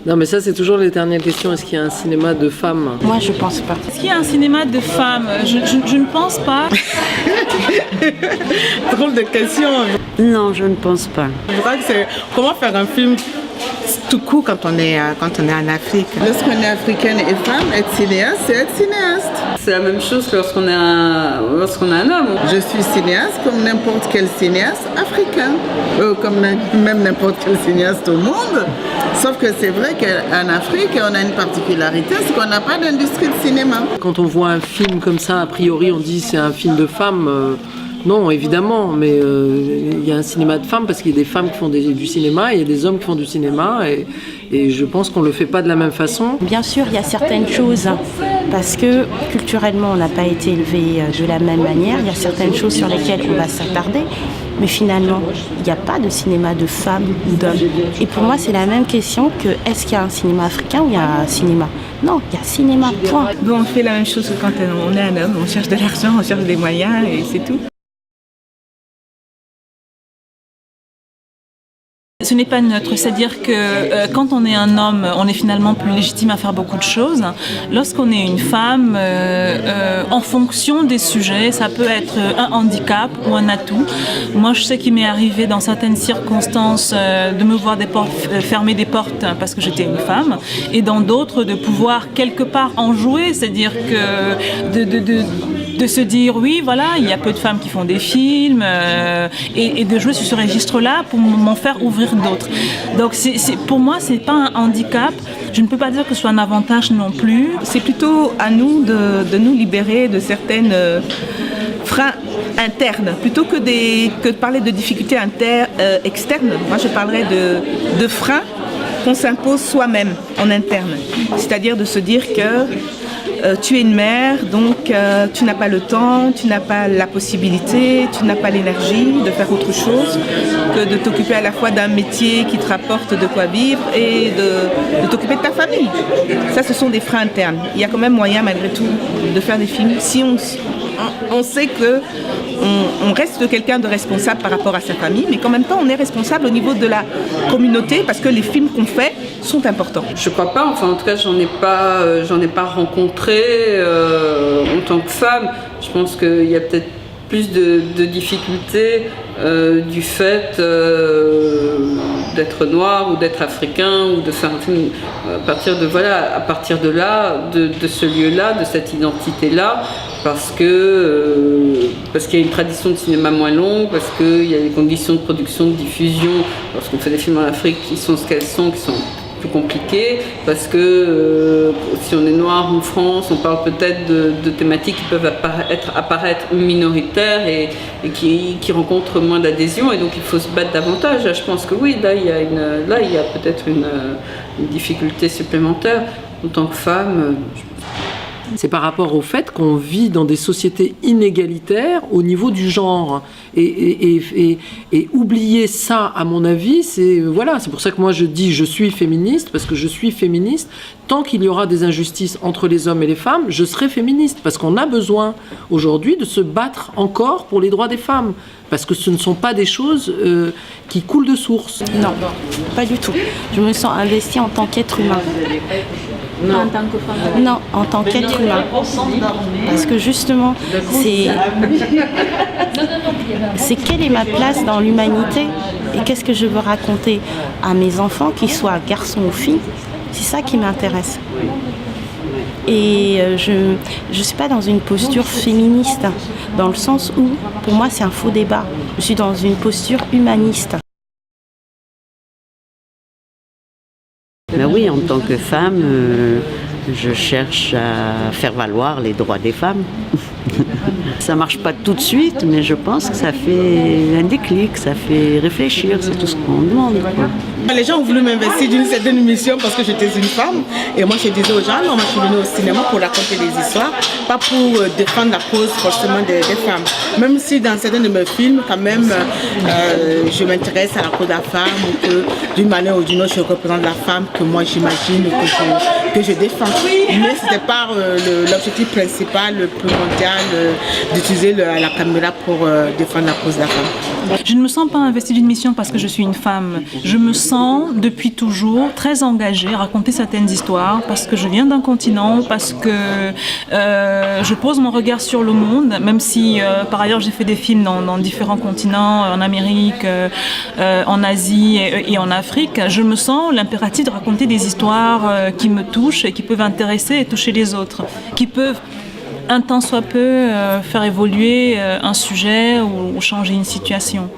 Non, mais ça, c'est toujours l'éternelle question. Est-ce qu'il y a un cinéma de femmes? Moi, je pense pas. Est-ce qu'il y a un cinéma de femmes? Je ne pense pas. Drôle de question. Non, je ne pense pas. Je crois que c'est comment faire un film tout court quand on est en Afrique. Lorsqu'on est africaine et femme, être cinéaste, c'est être cinéaste. C'est la même chose que lorsqu'on est un homme. Je suis cinéaste comme n'importe quel cinéaste africain, comme même n'importe quel cinéaste au monde. Sauf que c'est vrai qu'en Afrique, on a une particularité, c'est qu'on n'a pas d'industrie de cinéma. Quand on voit un film comme ça, a priori, on dit c'est un film de femmes. Non, évidemment, mais il y a un cinéma de femmes parce qu'il y a des femmes qui font du cinéma et il y a des hommes qui font du cinéma et je pense qu'on ne le fait pas de la même façon. Bien sûr, il y a certaines choses, parce que culturellement, on n'a pas été élevé de la même manière. Il y a certaines choses sur lesquelles on va s'attarder, mais finalement, il n'y a pas de cinéma de femmes ou d'hommes. Et pour moi, c'est la même question que est-ce qu'il y a un cinéma africain ou il y a un cinéma? Non, il y a cinéma, point. Nous, on fait la même chose que quand on est un homme. On cherche de l'argent, on cherche des moyens et c'est tout. Ce n'est pas neutre, c'est-à-dire que quand on est un homme, on est finalement plus légitime à faire beaucoup de choses. Lorsqu'on est une femme, en fonction des sujets, ça peut être un handicap ou un atout. Moi, je sais qu'il m'est arrivé dans certaines circonstances de me voir fermer des portes parce que j'étais une femme, et dans d'autres de pouvoir quelque part en jouer, c'est-à-dire que de se dire oui, voilà, il y a peu de femmes qui font des films et de jouer sur ce registre-là pour m'en faire ouvrir d'autres. Donc pour moi, c'est pas un handicap. Je ne peux pas dire que ce soit un avantage non plus. C'est plutôt à nous de nous libérer de certaines freins internes, plutôt que de parler de difficultés externes. Moi, je parlerais de freins qu'on s'impose soi-même en interne. C'est-à-dire de se dire que tu es une mère, donc tu n'as pas le temps, tu n'as pas la possibilité, tu n'as pas l'énergie de faire autre chose que de t'occuper à la fois d'un métier qui te rapporte de quoi vivre et de t'occuper de ta famille. Ça, ce sont des freins internes. Il y a quand même moyen, malgré tout, de faire des films si on sait qu'on reste quelqu'un de responsable par rapport à sa famille, mais qu'en même temps, on est responsable au niveau de la communauté parce que les films qu'on fait sont importants. Je crois pas, enfin en tout cas j'en ai pas rencontré en tant que femme. Je pense qu'il y a peut-être plus de difficultés du fait d'être noir ou d'être africain ou de faire un film à partir de là, de ce lieu-là, de cette identité-là. Parce qu'il y a une tradition de cinéma moins longue, parce qu'il y a des conditions de production, de diffusion, lorsqu'on fait des films en Afrique qui sont ce qu'elles sont, qui sont plus compliquées, parce que si on est noir en France, on parle peut-être de thématiques qui peuvent apparaître minoritaires et qui rencontrent moins d'adhésion, et donc il faut se battre davantage. Je pense que oui, là il y a peut-être une difficulté supplémentaire en tant que femme. C'est par rapport au fait qu'on vit dans des sociétés inégalitaires au niveau du genre. Et oublier ça, à mon avis, c'est pour ça que moi je dis je suis féministe, parce que je suis féministe. Tant qu'il y aura des injustices entre les hommes et les femmes, je serai féministe, parce qu'on a besoin aujourd'hui de se battre encore pour les droits des femmes. Parce que ce ne sont pas des choses qui coulent de source. Non, pas du tout. Je me sens investie en tant qu'être humain. Non. En tant que femme. Non, en tant qu'être humain. Parce que justement, c'est quelle est ma place dans l'humanité et qu'est-ce que je veux raconter à mes enfants, qu'ils soient garçons ou filles. C'est ça qui m'intéresse. Et je ne suis pas dans une posture féministe, dans le sens où, pour moi, c'est un faux débat. Je suis dans une posture humaniste. Ben oui, en tant que femme, je cherche à faire valoir les droits des femmes. Ça ne marche pas tout de suite, mais je pense que ça fait un déclic, ça fait réfléchir, c'est tout ce qu'on demande, quoi. Les gens ont voulu m'investir d'une certaine mission parce que j'étais une femme. Et moi, je disais aux gens, non, moi, je suis venue au cinéma pour raconter des histoires, pas pour défendre la cause forcément des femmes. Même si dans certains de mes films, quand même, je m'intéresse à la cause de la femme, ou que d'une manière ou d'une autre, je représente la femme que moi, j'imagine que je défends. Mais ce n'était pas l'objectif principal, le primordial d'utiliser la caméra pour défendre la cause de la femme. Je ne me sens pas investie d'une mission parce que je suis une femme. Je me sens depuis toujours très engagée à raconter certaines histoires parce que je viens d'un continent, parce que je pose mon regard sur le monde, même si par ailleurs j'ai fait des films dans différents continents, en Amérique, en Asie et en Afrique. Je me sens l'impératif de raconter des histoires qui me touchent et qui peuvent intéresser et toucher les autres, qui peuvent un tant soit peu faire évoluer un sujet ou changer une situation.